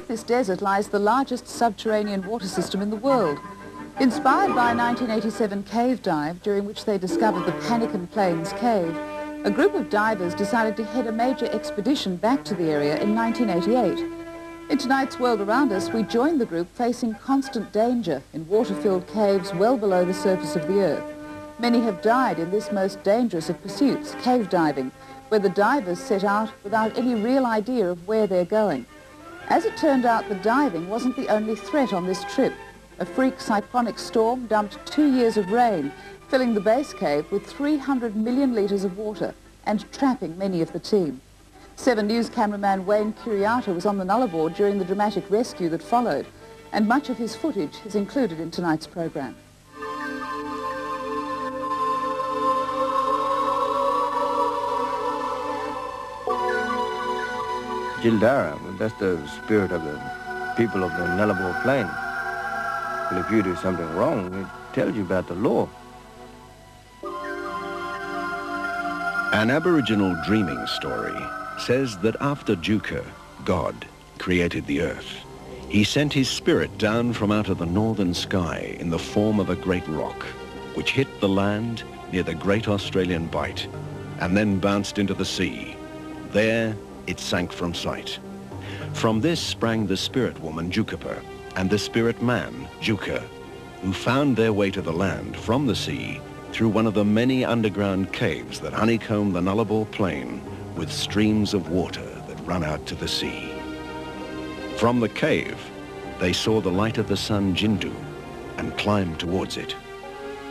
Beneath this desert lies the largest subterranean water system in the world. Inspired by a 1987 cave dive, during which they discovered the Concord Plains cave, a group of divers decided to head a major expedition back to the area in 1988. In tonight's World Around Us, we join the group facing constant danger in water-filled caves well below the surface of the earth. Many have died in this most dangerous of pursuits, cave diving, where the divers set out without any real idea of where they're going. As it turned out, the diving wasn't the only threat on this trip. A freak cyclonic storm dumped 2 years of rain, filling the base cave with 300 million litres of water and trapping many of the team. 7 News cameraman Wayne Curiata was on the Nullarbor during the dramatic rescue that followed, and much of his footage is included in tonight's programme. Gildara, well, that's the spirit of the people of the Nullarbor Plain. Well, if you do something wrong, it tells you about the law. An Aboriginal dreaming story says that after Juka, God, created the earth, he sent his spirit down from out of the northern sky in the form of a great rock, which hit the land near the Great Australian Bight, and then bounced into the sea. There, it sank from sight. From this sprang the spirit woman, Jukapa, and the spirit man, Juka, who found their way to the land from the sea through one of the many underground caves that honeycomb the Nullarbor Plain with streams of water that run out to the sea. From the cave, they saw the light of the sun Jindu and climbed towards it.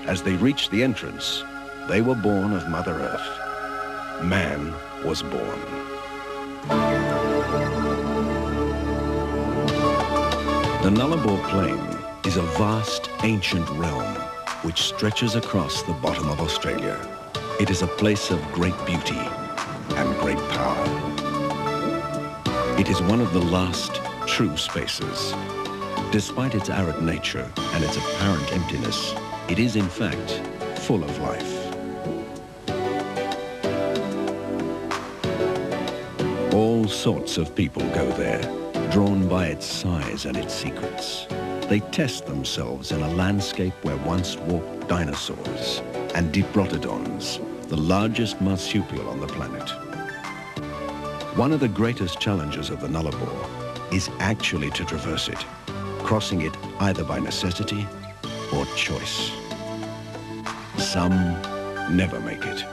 As they reached the entrance, they were born of Mother Earth. Man was born. The Nullarbor Plain is a vast, ancient realm which stretches across the bottom of Australia. It is a place of great beauty and great power. It is one of the last true spaces. Despite its arid nature and its apparent emptiness, it is in fact full of life. All sorts of people go there, drawn by its size and its secrets. They test themselves in a landscape where once walked dinosaurs and diprotodons, the largest marsupial on the planet. One of the greatest challenges of the Nullarbor is actually to traverse it, crossing it either by necessity or choice. Some never make it.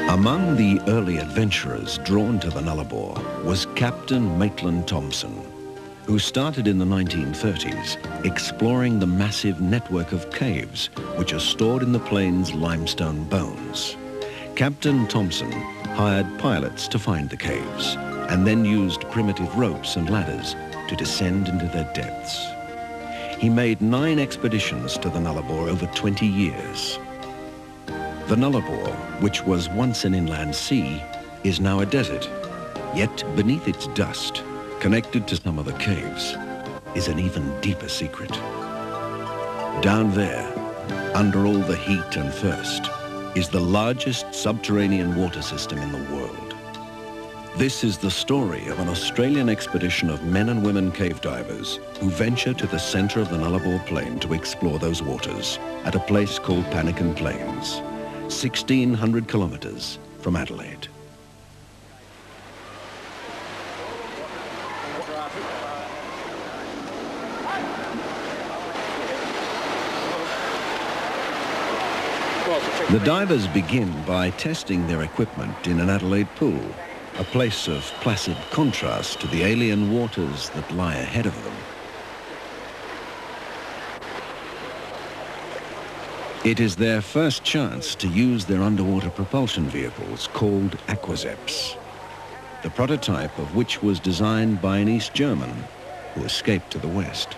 Among the early adventurers drawn to the Nullarbor was Captain Maitland Thompson, who started in the 1930s exploring the massive network of caves which are stored in the plain's limestone bones. Captain Thompson hired pilots to find the caves and then used primitive ropes and ladders to descend into their depths. He made 9 expeditions to the Nullarbor over 20 years. The Nullarbor, which was once an inland sea, is now a desert. Yet beneath its dust, connected to some of the caves, is an even deeper secret. Down there, under all the heat and thirst, is the largest subterranean water system in the world. This is the story of an Australian expedition of men and women cave divers who venture to the center of the Nullarbor Plain to explore those waters at a place called Concord Plains, 1,600 kilometers from Adelaide. The divers begin by testing their equipment in an Adelaide pool, a place of placid contrast to the alien waters that lie ahead of them. It is their first chance to use their underwater propulsion vehicles called Aquazeps, the prototype of which was designed by an East German who escaped to the West.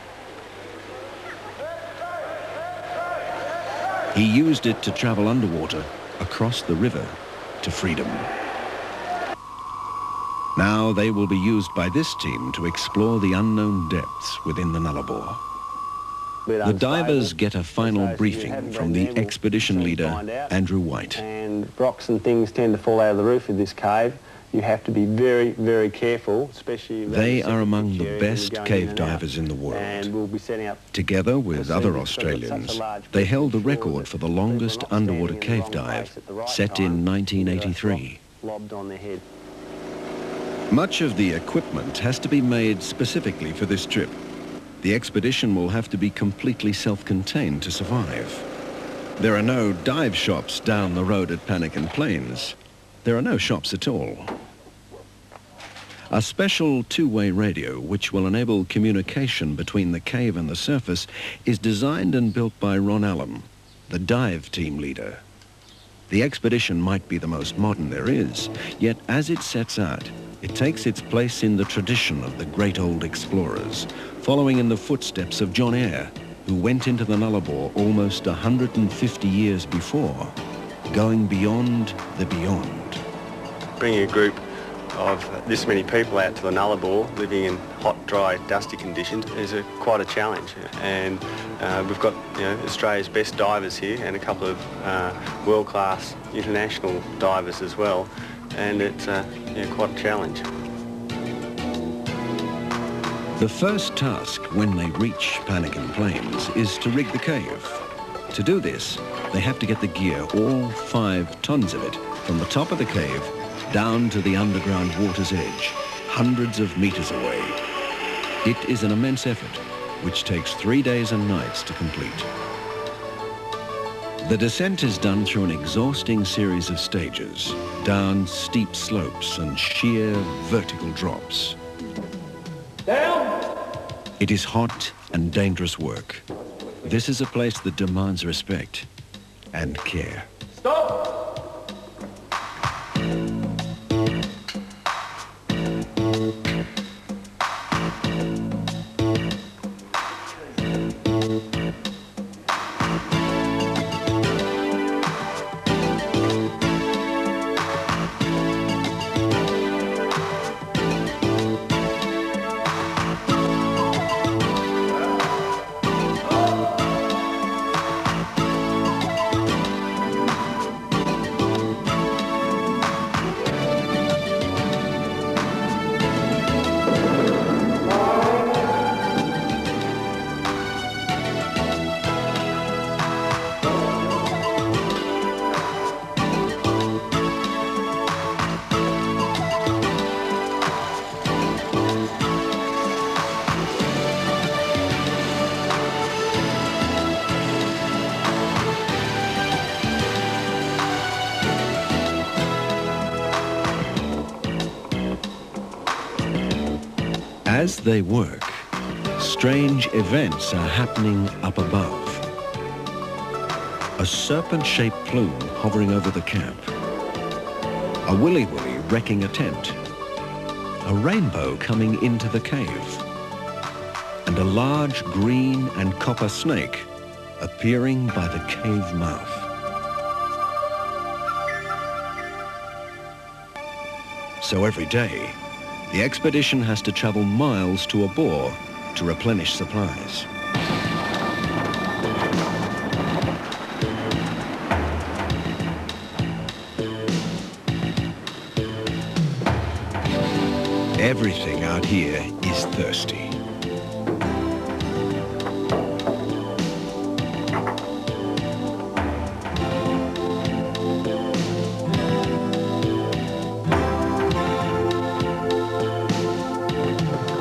He used it to travel underwater across the river to freedom. Now they will be used by this team to explore the unknown depths within the Nullarbor. The divers get a final briefing from the expedition leader, Andrew White. And rocks and things tend to fall out of the roof of this cave. You have to be very, very careful, especially... They are among the best cave divers in the world. And we'll be setting up... Together with other Australians, they held the record for the longest underwater cave dive, set in 1983. Much of the equipment has to be made specifically for this trip. The expedition will have to be completely self-contained to survive. There are no dive shops down the road at Panican Plains. There are no shops at all. A special two-way radio, which will enable communication between the cave and the surface, is designed and built by Ron Allen, the dive team leader. The expedition might be the most modern there is, yet as it sets out, it takes its place in the tradition of the great old explorers, following in the footsteps of John Eyre, who went into the Nullarbor almost 150 years before, going beyond the beyond. Bringing a group of this many people out to the Nullarbor, living in hot, dry, dusty conditions, is quite a challenge. And we've got Australia's best divers here and a couple of world-class international divers as well. And it's quite a challenge. The first task when they reach Panican Plains is to rig the cave. To do this, they have to get the gear, all 5 tons of it, from the top of the cave down to the underground water's edge, hundreds of meters away. It is an immense effort, which takes 3 days and nights to complete. The descent is done through an exhausting series of stages, down steep slopes and sheer vertical drops. Down! It is hot and dangerous work. This is a place that demands respect and care. Stop! As they work, strange events are happening up above. A serpent-shaped plume hovering over the camp. A willy-willy wrecking a tent. A rainbow coming into the cave. And a large green and copper snake appearing by the cave mouth. So every day, the expedition has to travel miles to a bore to replenish supplies. Everything out here is thirsty.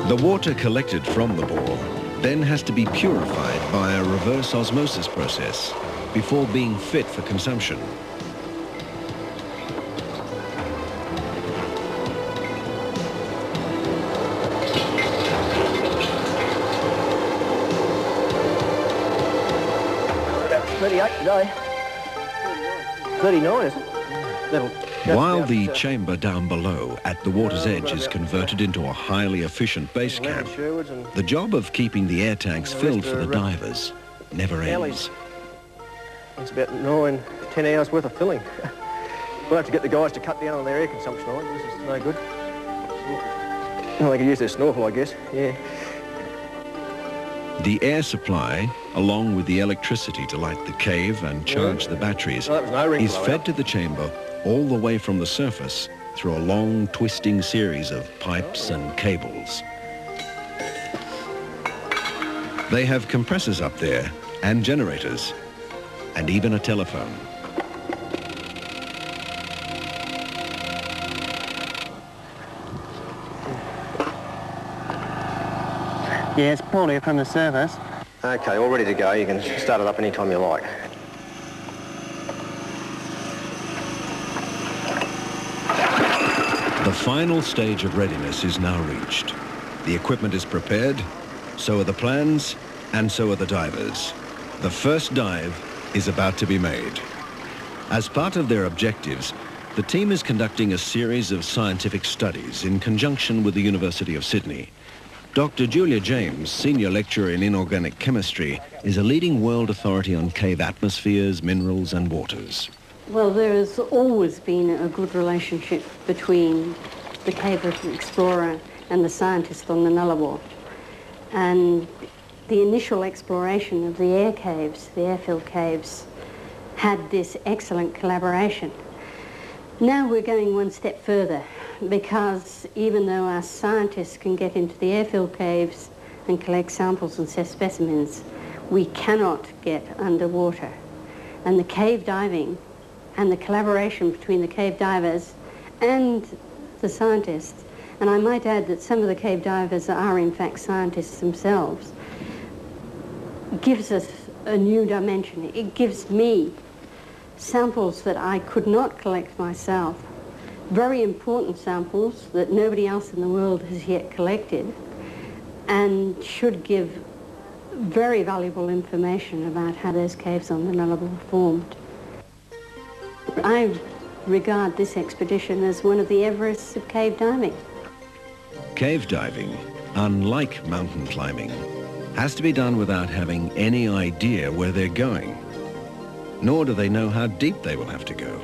The water collected from the bore then has to be purified by a reverse osmosis process before being fit for consumption. About 38 today. 39, isn't it? While the chamber down below at the water's edge is converted into a highly efficient base camp, the job of keeping the air tanks filled for the divers never ends. It's about 9, 10 hours worth of filling. We'll have to get the guys to cut down on their air consumption on it. This is no good. Well, I could use this snorkel, I guess, yeah. The air supply, along with the electricity to light the cave and charge the batteries, Well, that was no ring is blowout. fed to the chamber all the way from the surface through a long twisting series of pipes and cables. They have compressors up there and generators and even a telephone. Yeah, it's poorly from the surface. Okay, all ready to go. You can start it up anytime you like. The final stage of readiness is now reached. The equipment is prepared, so are the plans, and so are the divers. The first dive is about to be made. As part of their objectives, the team is conducting a series of scientific studies in conjunction with the University of Sydney. Dr. Julia James, Senior Lecturer in Inorganic Chemistry, is a leading world authority on cave atmospheres, minerals and waters. Well, there has always been a good relationship between the cave explorer and the scientist on the Nullarbor. And the initial exploration of the air caves, the airfield caves, had this excellent collaboration. Now we're going one step further, because even though our scientists can get into the airfield caves and collect samples and specimens, we cannot get underwater. And the cave diving and the collaboration between the cave divers and the scientists, and I might add that some of the cave divers are in fact scientists themselves, gives us a new dimension. It gives me samples that I could not collect myself, very important samples that nobody else in the world has yet collected, and should give very valuable information about how those caves on the Nullarbor formed. I regard this expedition as one of the Everests of cave diving. Cave diving, unlike mountain climbing, has to be done without having any idea where they're going. Nor do they know how deep they will have to go,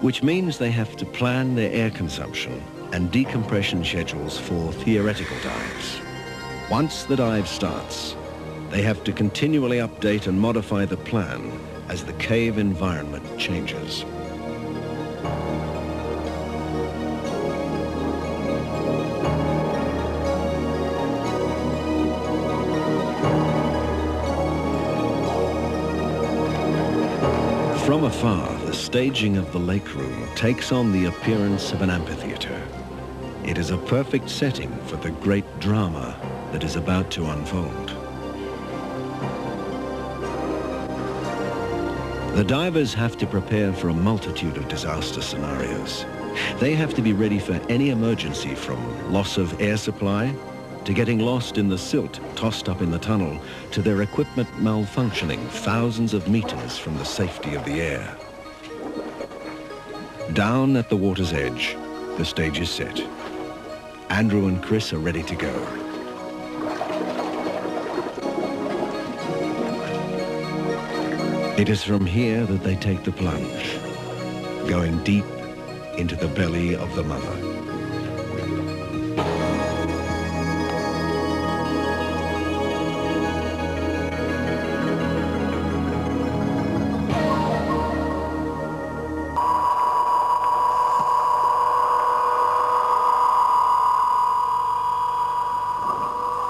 which means they have to plan their air consumption and decompression schedules for theoretical dives. Once the dive starts, they have to continually update and modify the plan as the cave environment changes. From afar, the staging of the lake room takes on the appearance of an amphitheater. It is a perfect setting for the great drama that is about to unfold. The divers have to prepare for a multitude of disaster scenarios. They have to be ready for any emergency, from loss of air supply to getting lost in the silt tossed up in the tunnel, to their equipment malfunctioning thousands of meters from the safety of the air. Down at the water's edge, the stage is set. Andrew and Chris are ready to go. It is from here that they take the plunge, going deep into the belly of the mother.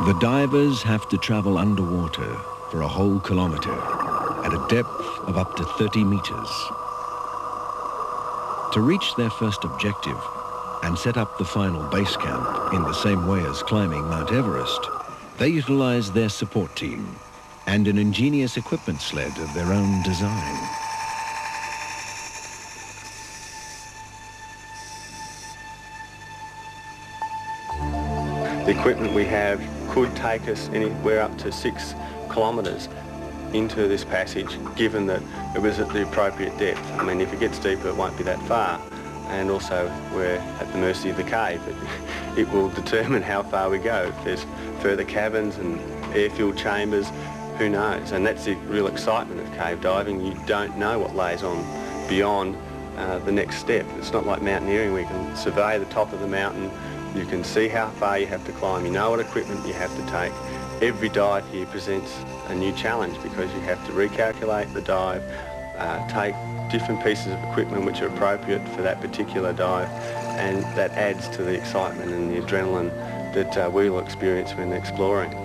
The divers have to travel underwater for a whole kilometer at a depth of up to 30 meters. To reach their first objective and set up the final base camp in the same way as climbing Mount Everest, they utilize their support team and an ingenious equipment sled of their own design. The equipment we have could take us anywhere up to 6 kilometres into this passage, given that it was at the appropriate depth. I mean, if it gets deeper, it won't be that far. And also, we're at the mercy of the cave. It will determine how far we go. If there's further caverns and airfield chambers, who knows? And that's the real excitement of cave diving. You don't know what lays on beyond the next step. It's not like mountaineering. We can survey the top of the mountain, You can see how far you have to climb. You know what equipment you have to take. Every dive here presents a new challenge because you have to recalculate the dive, take different pieces of equipment which are appropriate for that particular dive, and that adds to the excitement and the adrenaline that we will experience when exploring.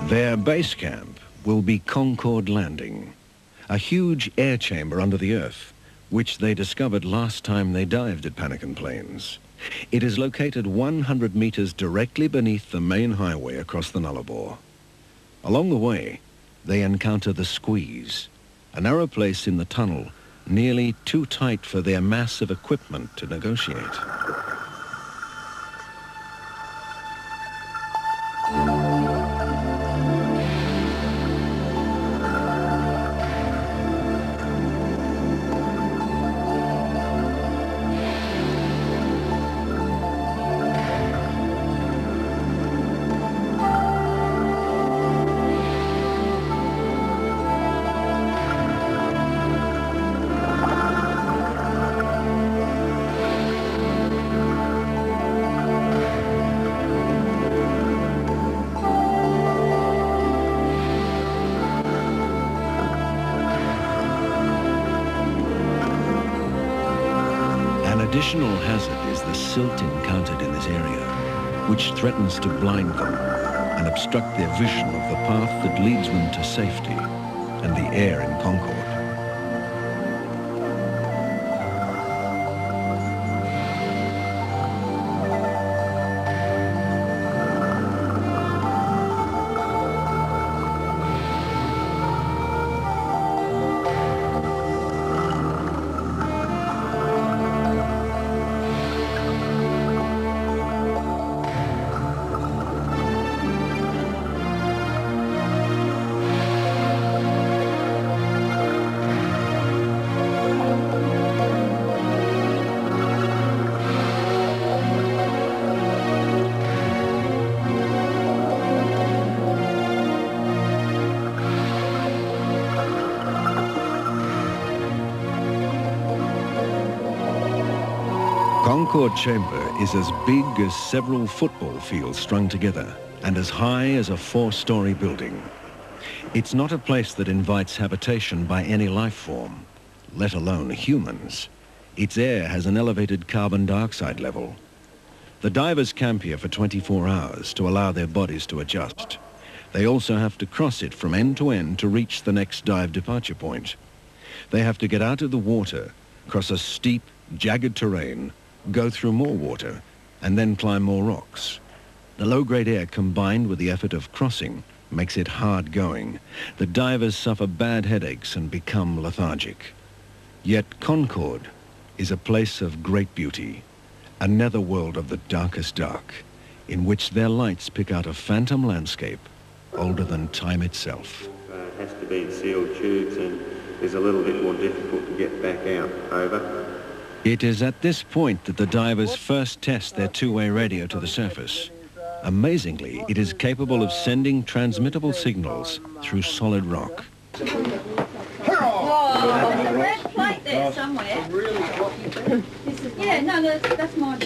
Their base camp will be Concord Landing, a huge air chamber under the earth, which they discovered last time they dived at Panican Plains. It is located 100 meters directly beneath the main highway across the Nullarbor. Along the way, they encounter the Squeeze, a narrow place in the tunnel, nearly too tight for their mass of equipment to negotiate. Additional hazard is the silt encountered in this area, which threatens to blind them and obstruct their vision of the path that leads them to safety and the air in Concord. Concord Chamber is as big as several football fields strung together and as high as a 4-story building. It's not a place that invites habitation by any life form, let alone humans. Its air has an elevated carbon dioxide level. The divers camp here for 24 hours to allow their bodies to adjust. They also have to cross it from end to end to reach the next dive departure point. They have to get out of the water, cross a steep, jagged terrain, go through more water, and then climb more rocks. The low-grade air combined with the effort of crossing makes it hard going. The divers suffer bad headaches and become lethargic. Yet Concord is a place of great beauty, a netherworld of the darkest dark, in which their lights pick out a phantom landscape older than time itself. It has to be in sealed tubes and is a little bit more difficult to get back out. Over. It is at this point that the divers first test their two-way radio to the surface. Amazingly, it is capable of sending transmittable signals through solid rock. Oh, there's a red plate there somewhere. Yeah, no, that's mine.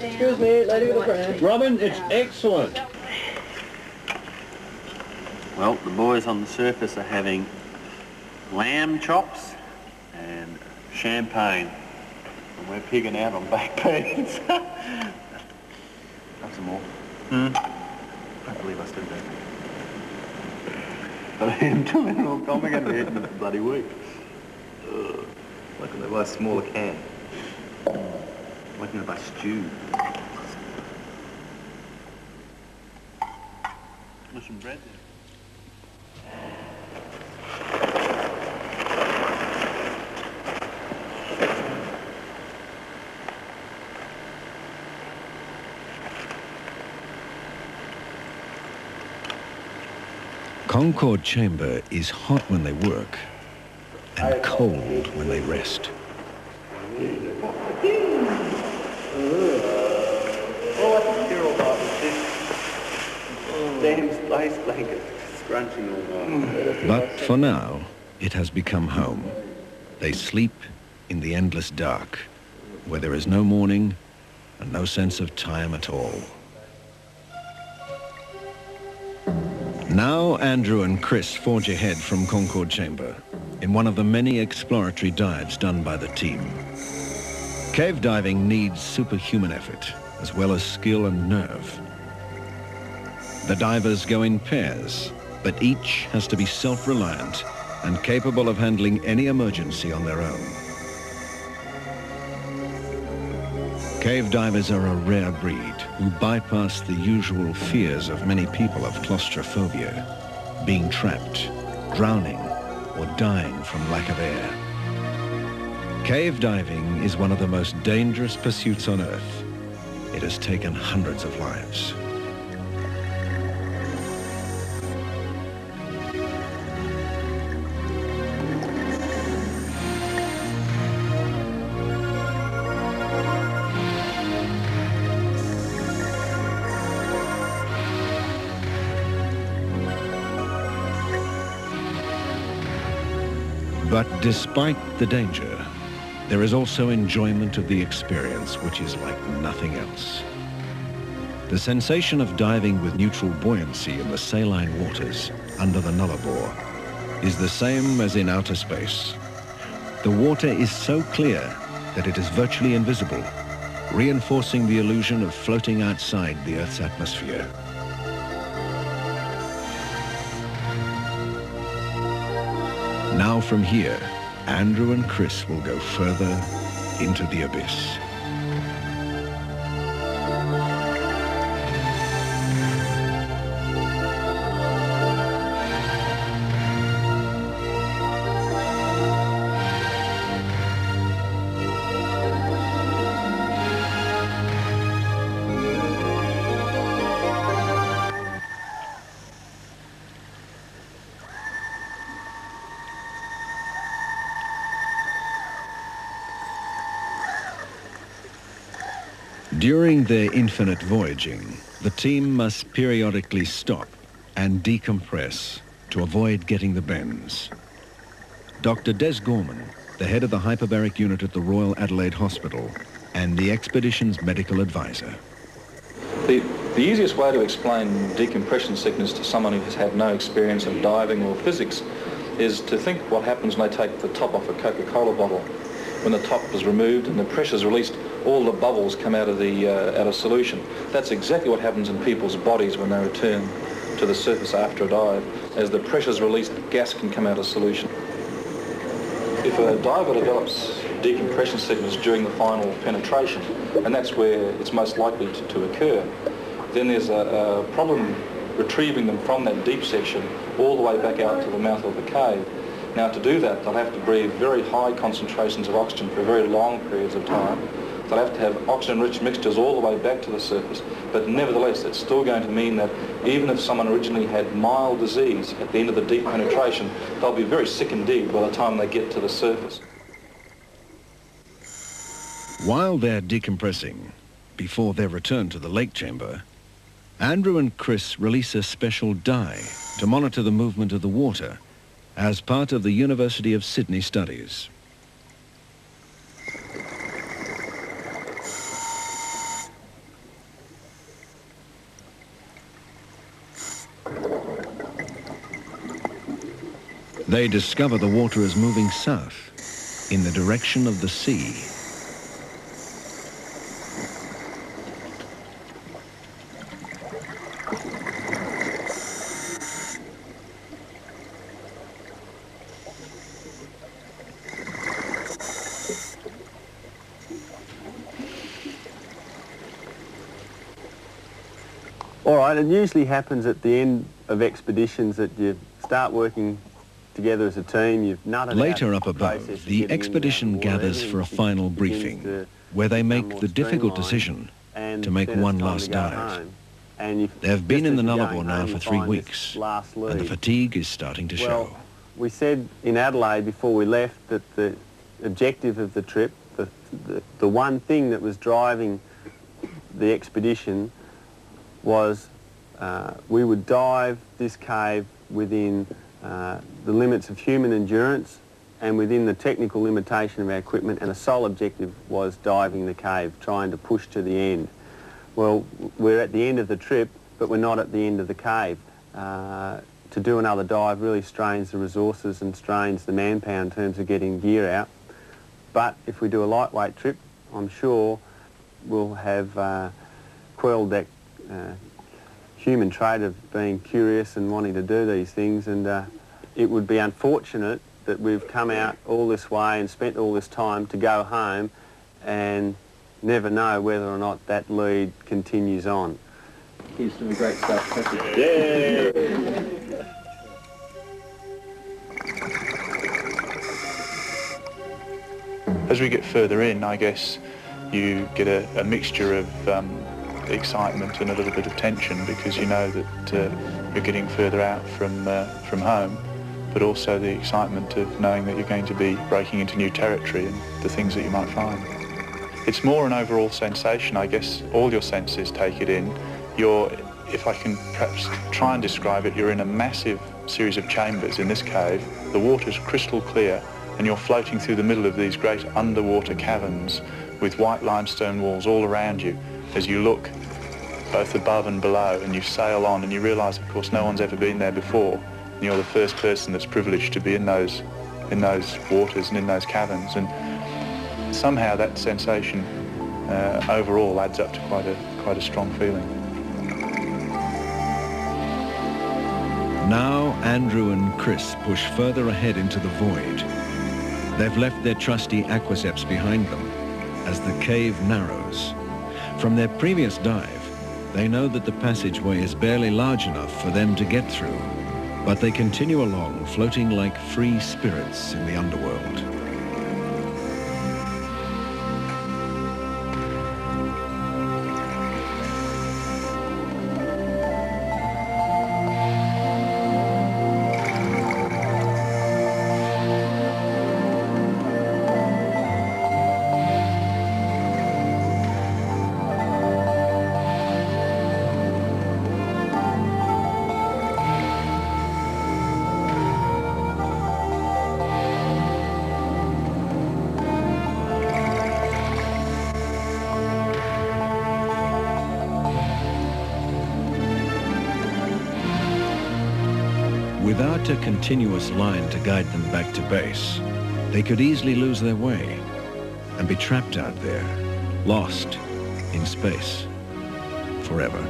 Excuse me, lady with a prayer. Robin, it's excellent. Well, the boys on the surface are having lamb chops and champagne, and we're pigging out on baked beans. Have some more. I can't believe I stood there. But I'm doing it all time. We're going to be eating it for bloody week. Look at the smaller can. Why can't I buy stew? There's some bread there. Concord Chamber is hot when they work and cold when they rest. Oh, I think they're all right with this damn space blanket scrunching all But for now, it has become home. They sleep in the endless dark, where there is no morning and no sense of time at all. Now Andrew and Chris forge ahead from Concord Chamber in one of the many exploratory dives done by the team. Cave diving needs superhuman effort, as well as skill and nerve. The divers go in pairs, but each has to be self-reliant and capable of handling any emergency on their own. Cave divers are a rare breed who bypass the usual fears of many people of claustrophobia, being trapped, drowning, or dying from lack of air. Cave diving is one of the most dangerous pursuits on Earth. It has taken hundreds of lives. But despite the danger, there is also enjoyment of the experience, which is like nothing else. The sensation of diving with neutral buoyancy in the saline waters under the Nullarbor is the same as in outer space. The water is so clear that it is virtually invisible, reinforcing the illusion of floating outside the Earth's atmosphere. Now from here, Andrew and Chris will go further into the abyss. During their infinite voyaging, the team must periodically stop and decompress to avoid getting the bends. Dr. Des Gorman, the head of the hyperbaric unit at the Royal Adelaide Hospital, and the expedition's medical advisor. The easiest way to explain decompression sickness to someone who has had no experience of diving or physics is to think what happens when they take the top off a Coca-Cola bottle. When the top is removed and the pressure is released, all the bubbles come out of the solution. That's exactly what happens in people's bodies when they return to the surface after a dive. As the pressure is released, gas can come out of solution. If a diver develops decompression sickness during the final penetration, and that's where it's most likely to occur, then there's a problem retrieving them from that deep section all the way back out to the mouth of the cave. Now, to do that, they'll have to breathe very high concentrations of oxygen for very long periods of time. They'll have to have oxygen-rich mixtures all the way back to the surface. But nevertheless, it's still going to mean that even if someone originally had mild disease at the end of the deep penetration, they'll be very sick indeed by the time they get to the surface. While they're decompressing, before their return to the lake chamber, Andrew and Chris release a special dye to monitor the movement of the water as part of the University of Sydney studies. They discover the water is moving south in the direction of the sea. All right, it usually happens at the end of expeditions that you start working together as a team. You've nutted Later out up above, the expedition gathers for a final briefing, where they make the difficult decision to make one last dive. They've been in the Nullarbor now for 3 weeks, and the fatigue is starting to show. We said in Adelaide before we left that the objective of the trip the one thing that was driving the expedition was we would dive this cave within the limits of human endurance and within the technical limitation of our equipment, and the sole objective was diving the cave, trying to push to the end. Well, we're at the end of the trip, but we're not at the end of the cave. To do another dive really strains the resources and strains the manpower in terms of getting gear out. But if we do a lightweight trip, I'm sure we'll have quelled that human trait of being curious and wanting to do these things, and it would be unfortunate that we've come out all this way and spent all this time to go home and never know whether or not that lead continues on. He's doing great stuff. Yeah! As we get further in, I guess you get a mixture of excitement and a little bit of tension, because you know that you're getting further out from home, but also the excitement of knowing that you're going to be breaking into new territory and the things that you might find. It's more an overall sensation, I guess. All your senses take it in. If I can perhaps try and describe it, you're in a massive series of chambers in this cave. The water's crystal clear, and you're floating through the middle of these great underwater caverns with white limestone walls all around you as you look both above and below, and you sail on and you realise, of course, no one's ever been there before. And you're the first person that's privileged to be in those waters and in those caverns, and somehow that sensation overall adds up to quite a strong feeling. Now Andrew and Chris push further ahead into the void. They've left their trusty aquaceps behind them as the cave narrows. From their previous dive, they know that the passageway is barely large enough for them to get through, but they continue along, floating like free spirits in the underworld. Without a continuous line to guide them back to base, they could easily lose their way and be trapped out there, lost in space, forever.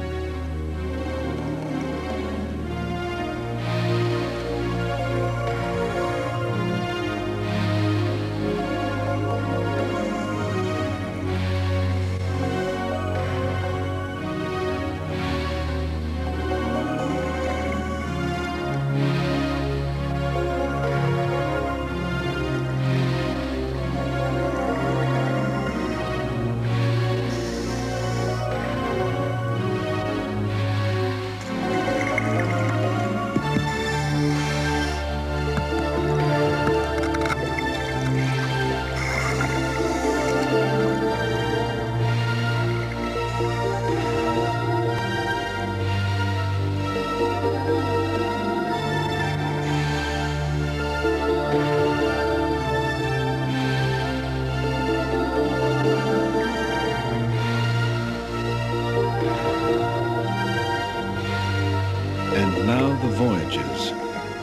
And now the voyagers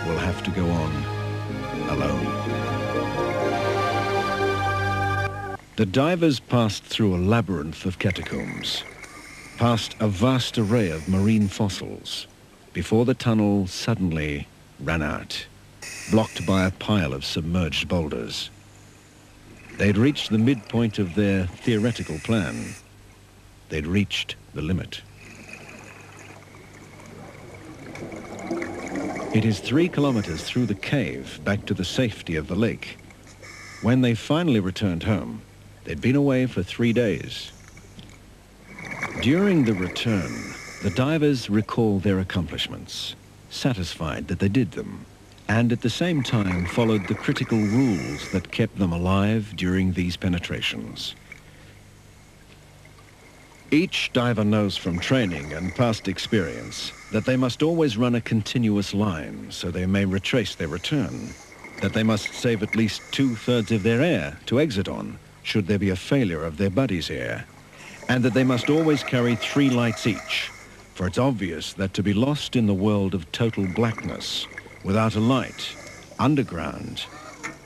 will have to go on alone. The divers passed through a labyrinth of catacombs, past a vast array of marine fossils, before the tunnel suddenly ran out, blocked by a pile of submerged boulders. They'd reached the midpoint of their theoretical plan. They'd reached the limit. It is 3 kilometers through the cave back to the safety of the lake. When they finally returned home, they'd been away for 3 days. During the return, the divers recall their accomplishments, satisfied that they did them, and at the same time followed the critical rules that kept them alive during these penetrations. Each diver knows from training and past experience that they must always run a continuous line so they may retrace their return, that they must save at least 2/3 of their air to exit on should there be a failure of their buddy's air, and that they must always carry 3 lights each, for it's obvious that to be lost in the world of total blackness, without a light, underground,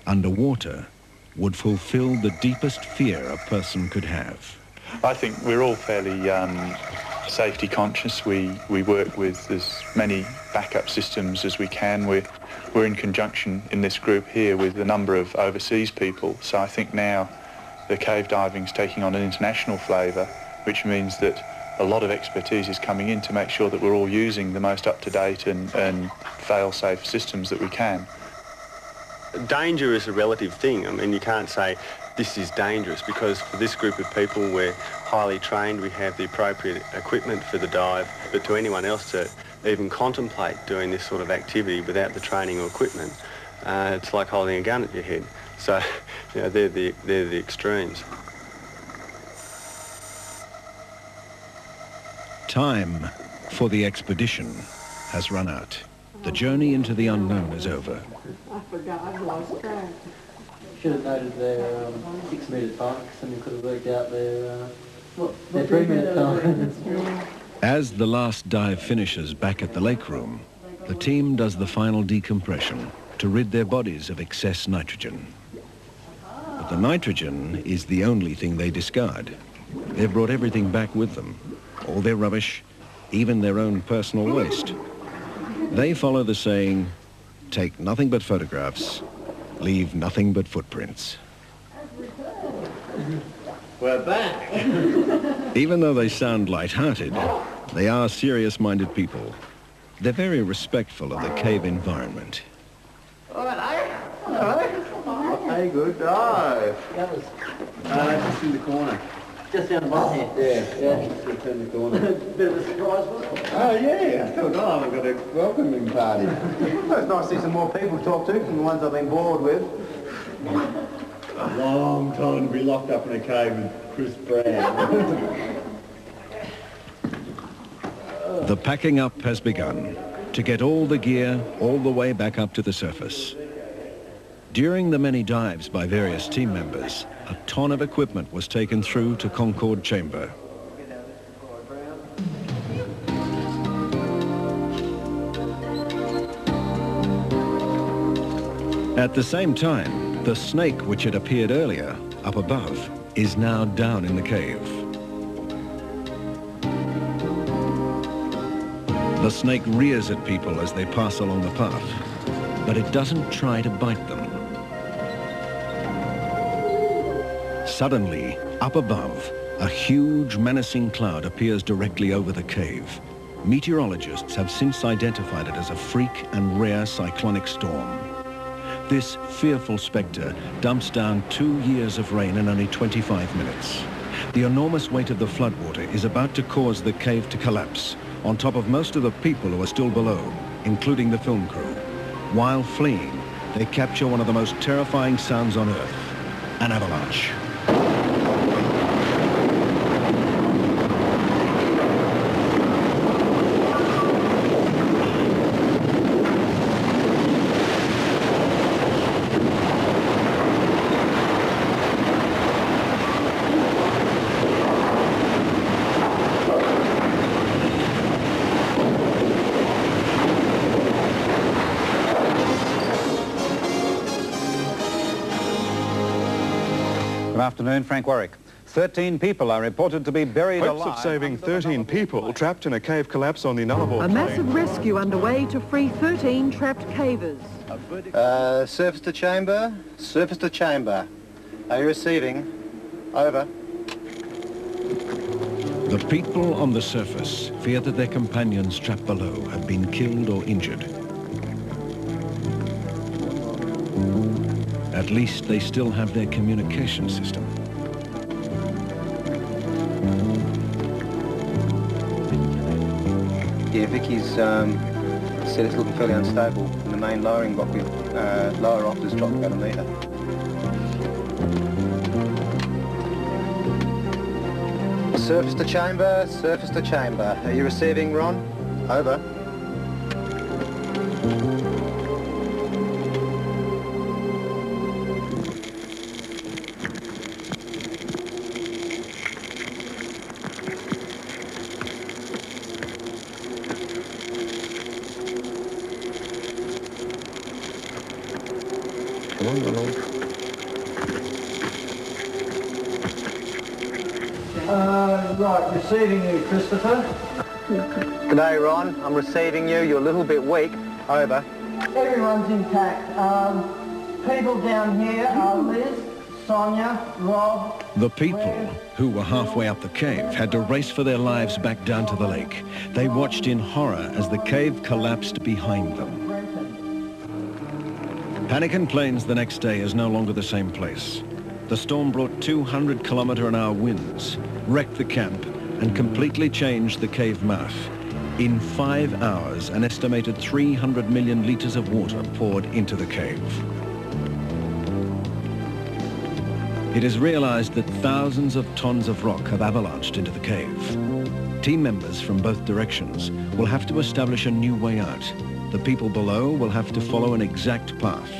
underwater, would fulfill the deepest fear a person could have. I think we're all fairly safety conscious. We work with as many backup systems as we can. We're in conjunction in this group here with a number of overseas people, so I think now the cave diving's taking on an international flavour, which means that a lot of expertise is coming in to make sure that we're all using the most up-to-date and fail-safe systems that we can. Danger is a relative thing. I mean, you can't say this is dangerous, because for this group of people we're highly trained, we have the appropriate equipment for the dive, but to anyone else to even contemplate doing this sort of activity without the training or equipment, it's like holding a gun at your head. So, you know, they're the extremes. Time for the expedition has run out. The journey into the unknown is over. I forgot, I've lost track. Should have noted their 6 metre time, somebody could have worked out their 3 minute time. As the last dive finishes back at the lake room, the team does the final decompression to rid their bodies of excess nitrogen. But the nitrogen is the only thing they discard. They've brought everything back with them, all their rubbish, even their own personal waste. They follow the saying, take nothing but photographs, leave nothing but footprints. We're back. Even though they sound light-hearted, they are serious-minded people. They're very respectful of the cave environment. Hey, good dive. That was Just in the corner. just down the bottom here. Yeah, just turn the corner. Bit of a surprise, wasn't it? Oh, yeah. Still gone. We've got a welcoming party. Well, it's nice to see some more people to talk to than the ones I've been bored with. A long time to be locked up in a cave with Chris Brown. The packing up has begun to get all the gear all the way back up to the surface. During the many dives by various team members, a ton of equipment was taken through to Concord Chamber. At the same time, the snake which had appeared earlier up above is now down in the cave. The snake rears at people as they pass along the path, but it doesn't try to bite them. Suddenly, up above, a huge menacing cloud appears directly over the cave. Meteorologists have since identified it as a freak and rare cyclonic storm. This fearful spectre dumps down 2 years of rain in only 25 minutes. The enormous weight of the floodwater is about to cause the cave to collapse, on top of most of the people who are still below, including the film crew. While fleeing, they capture one of the most terrifying sounds on Earth, an avalanche. Good afternoon, Frank Warwick. 13 people are reported to be buried alive. Hopes of saving 13 people trapped in a cave collapse on the Nullarbor Plain. A massive rescue underway to free 13 trapped cavers. Surface to chamber. Surface to chamber. Are you receiving? Over. The people on the surface fear that their companions trapped below have been killed or injured. At least they still have their communication system. Yeah, Vicky's said it's looking fairly unstable in the the main lowering block, we lower off this drop about a metre. Surface to chamber, surface to chamber. Are you receiving, Ron? Over. Come on, Ronald. Right, receiving you, Christopher. G'day, Ron. I'm receiving you. You're a little bit weak. Over. Everyone's intact. People down here are Liz, Sonia, Rob... The people who were halfway up the cave had to race for their lives back down to the lake. They watched in horror as the cave collapsed behind them. Panican Plains the next day is no longer the same place. The storm brought 200-kilometre-an-hour winds, wrecked the camp, and completely changed the cave mouth. In 5 hours, an estimated 300 million litres of water poured into the cave. It is realised that thousands of tons of rock have avalanched into the cave. Team members from both directions will have to establish a new way out. The people below will have to follow an exact path.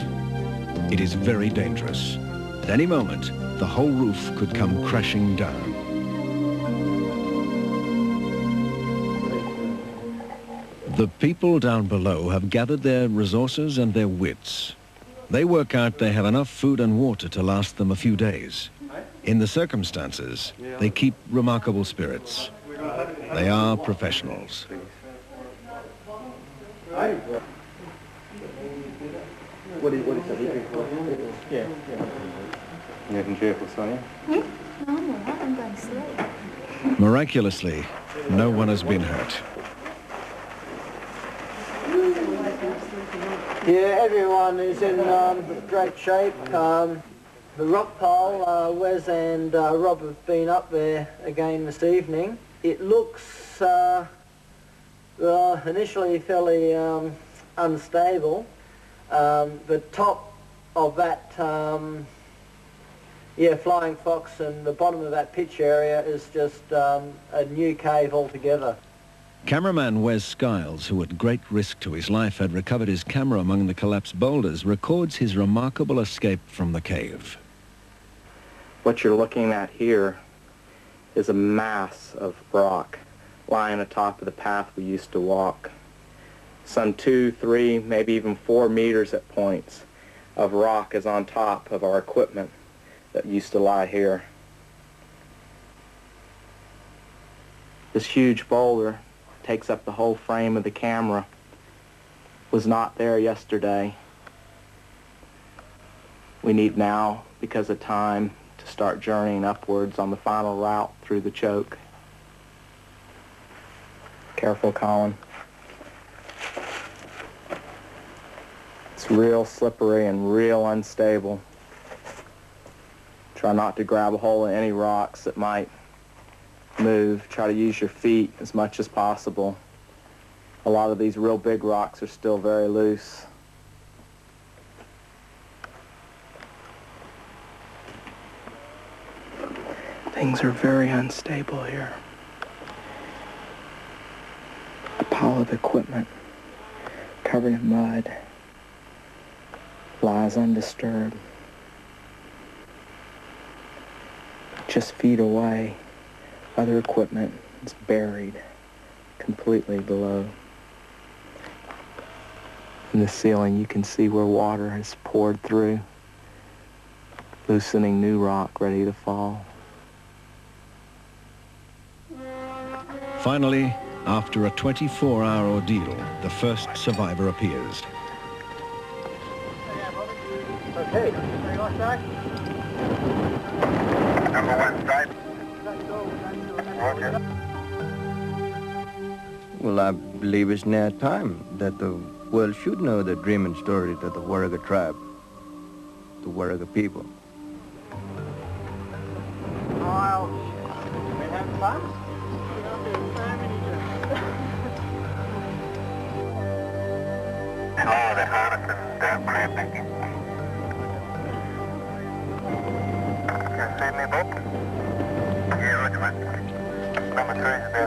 It is very dangerous. At any moment, the whole roof could come crashing down. The people down below have gathered their resources and their wits. They work out they have enough food and water to last them a few days. In the circumstances, they keep remarkable spirits. They are professionals. What is that? Yeah. You're in careful, Sonia? Yeah. No, I'm all right. I'm going to sleep. Miraculously, no one has been hurt. Yeah, everyone is in great shape. The rock pole, Wes and Rob have been up there again this evening. It looks initially fairly unstable. The top of that flying fox and the bottom of that pitch area is just a new cave altogether. Cameraman Wes Skiles, who at great risk to his life had recovered his camera among the collapsed boulders, records his remarkable escape from the cave. What you're looking at here is a mass of rock lying atop of the path we used to walk. Some 2, 3, maybe even 4 meters at points of rock is on top of our equipment that used to lie here. This huge boulder takes up the whole frame of the camera. Was not there yesterday. We need now, because of time, to start journeying upwards on the final route through the choke. Careful, Colin. It's real slippery and real unstable. Try not to grab a hold of any rocks that might move. Try to use your feet as much as possible. A lot of these real big rocks are still very loose. Things are very unstable here. A pile of equipment covered in mud lies undisturbed. Just feet away, other equipment is buried completely below. In the ceiling, you can see where water has poured through, loosening new rock ready to fall. Finally, after a 24-hour ordeal, the first survivor appears. Okay, very much, Jack. Number 1 strike. Roger. Well, I believe it's now time that the world should know the dreaming story of the Warraga tribe, the Warraga people. Oh, been having fun? Hello there.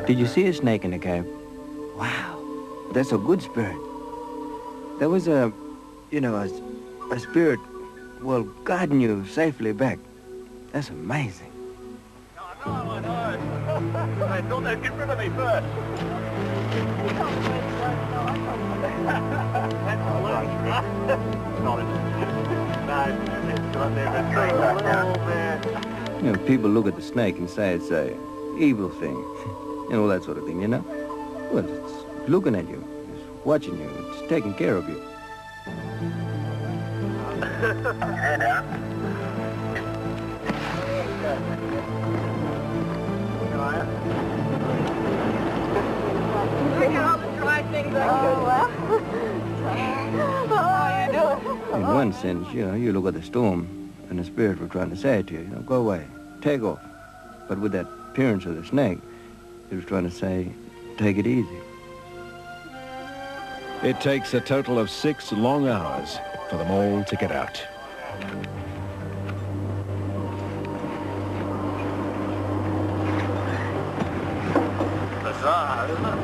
Did you see a snake in the cave? Wow, that's a good spirit. There was a spirit, well, guiding you safely back. That's amazing. No. They thought they'd get rid of me first. That's all right. Not it. No, it's got there. You know, people look at the snake and say it's a evil thing, and all that sort of thing, you know? Well, it's looking at you, it's watching you, it's taking care of you. In one sense, you know, you look at the storm and the spirit were trying to say to you, go away, take off. But with that appearance of the snake, it was trying to say, take it easy. It takes a total of 6 long hours for them all to get out. Bizarre, isn't it?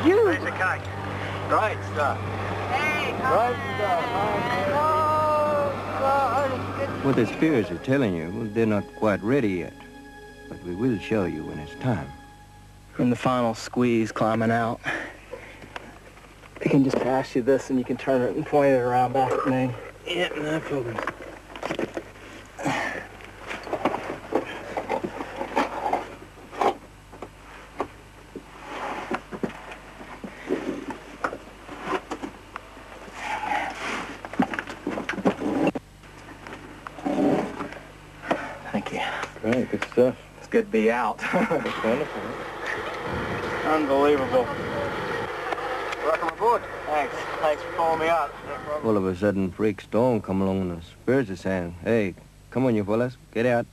Piece of cake. Great stuff. Hey, great stuff. What the spirits are telling you, well, they're not quite ready yet. But we will show you when it's time. From the final squeeze climbing out, I can just pass you this and you can turn it and point it around back at me. Yeah, no problem. Thank you. Great, good stuff. It's good to be out. That's wonderful. Unbelievable. Welcome aboard. Thanks. Thanks for pulling me up. All of a sudden, freak storm come along and the spirits are saying, hey, come on, you fellas, get out.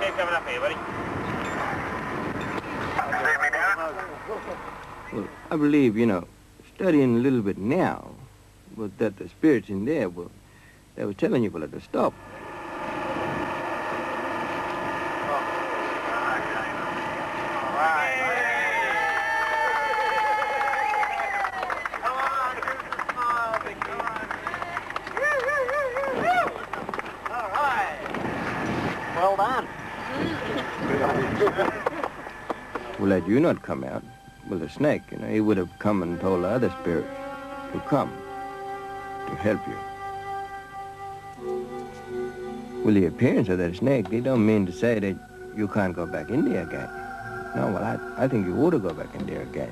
Keep coming up here, buddy. Well, I believe, studying a little bit now, was that the spirits in there, well, they were telling you fellas to stop. Well done. Well, had you not come out, well, the snake, he would have come and told the other spirits to come, to help you. Well, the appearance of that snake, they don't mean to say that you can't go back in there again. No, well, I think you ought to go back in there again.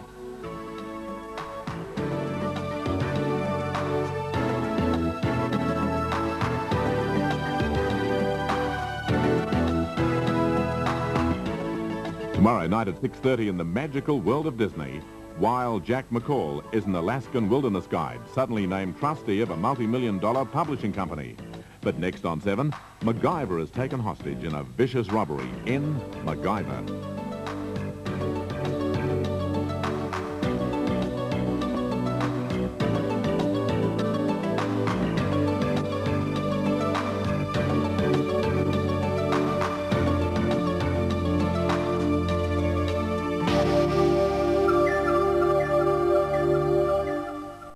Tomorrow night at 6:30 in the magical world of Disney, while Jack McCall is an Alaskan wilderness guide, suddenly named trustee of a multi-million-dollar publishing company. But next on 7, MacGyver is taken hostage in a vicious robbery in MacGyver.